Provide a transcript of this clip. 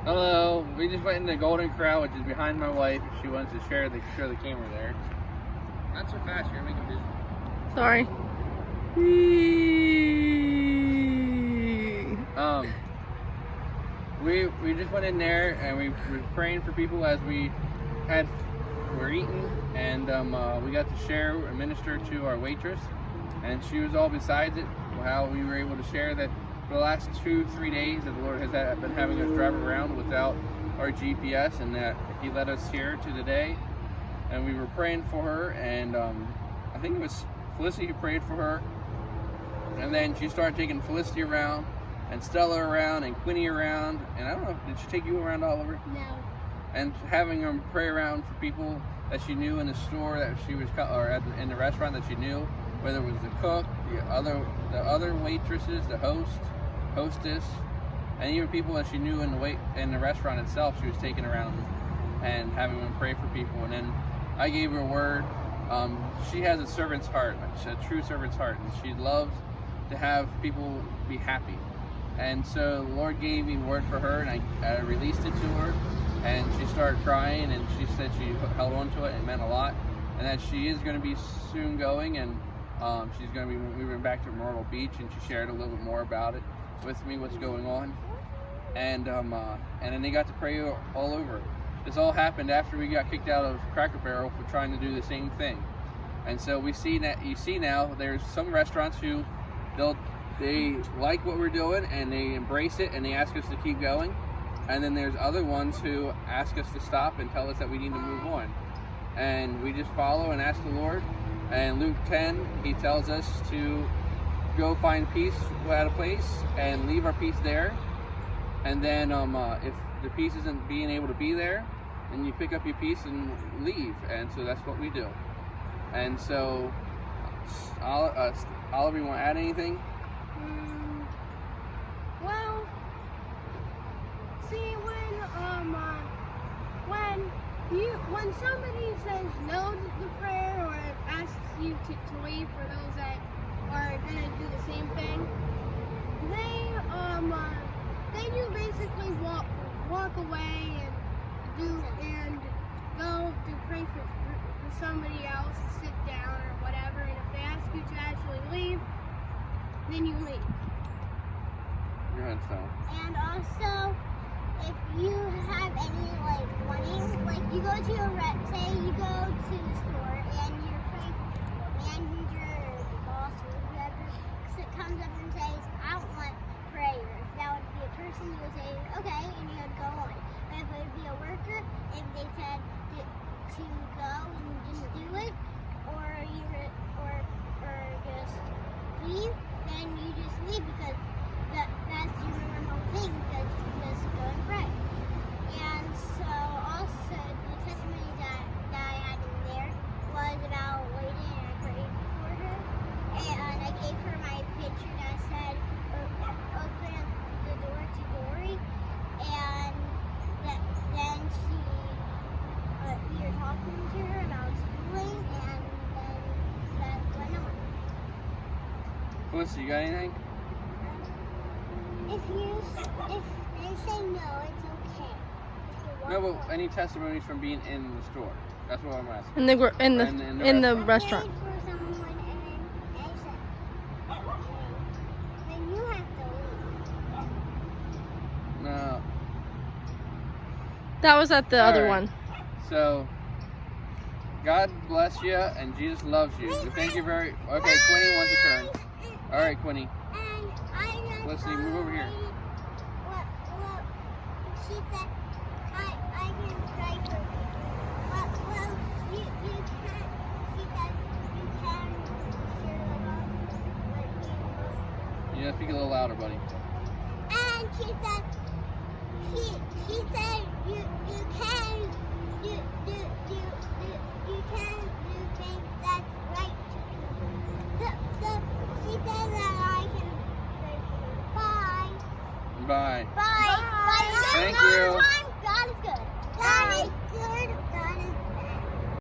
Hello. We just went in the Golden Corral, which is behind my wife. She wants to show the camera there. Not so fast. You're making busy. Sorry. We just went in there and we were praying for people as we were eating, and we got to share and minister to our waitress, and she was all besides it. How we were able to share that for the last 2-3 days that the Lord has been having us drive around without our GPS, and that He led us here to today. And we were praying for her, and I think it was Felicity who prayed for her, and then she started taking Felicity around and Stella around and Quinny around, and I don't know, did she take you around, Oliver? No. And having them pray around for people that she knew in the store that she was, or in the restaurant that she knew, whether it was the cook, the other waitresses, the hostess, and even people that she knew in the restaurant itself. She was taking around and having them pray for people. And then I gave her a word. She has a servant's heart, a true servant's heart, and she loves to have people be happy. And so the Lord gave me a word for her, and I released it to her, and she started crying, and she said she held on to it, and it meant a lot, and that she is going to be soon going, and she's going to be moving back to Myrtle Beach, and she shared a little bit more about it with me, what's going on. And then they got to pray all over. This all happened after we got kicked out of Cracker Barrel for trying to do the same thing. And so you see now there's some restaurants who they like what we're doing and they embrace it and they ask us to keep going. And then there's other ones who ask us to stop and tell us that we need to move on. And we just follow and ask the Lord. And Luke 10, He tells us to go find peace at a place and leave our peace there. And then if the peace isn't being able to be there, then you pick up your piece and leave. And so that's what we do. And so, Oliver, you want to add anything? Well, see, when somebody says no to the prayer or asks you to leave for those that are gonna do the same thing, then you basically walk away and go to pray for somebody else, sit down or whatever, and if they ask you to actually leave, then you leave. Go ahead, Stella. And also, if you have any money, you go to say you go to the store and your manager or the boss or whoever comes up and says, I want prayer. If that would be a person, you would say, okay, and you would go on. But if it would be a worker, if they said to go and just do it, or just leave, then you just leave because that's your normal thing, because you just go and pray. And so also the testimony that I had in there was about waiting, and I prayed for her, and I gave her my picture that said open up the door to glory, and then we were talking to her about schooling, and then that went on. Felicity, you got anything? If they say no, it's okay. No, but any testimonies from being in the store? That's what I'm asking. In the restaurant. I prayed for someone and then they said, okay, then you have to leave. No. That was at the other right. one. So, God bless you, and Jesus loves you. So thank you very. Okay, Quinny wants a turn. All right, Quinny. And I just Let's see, move over here. Well, she said, I can pray for you. Well, you can't. She said you can share the gospel, but You gotta speak a little louder, buddy. and she said you can you can do things that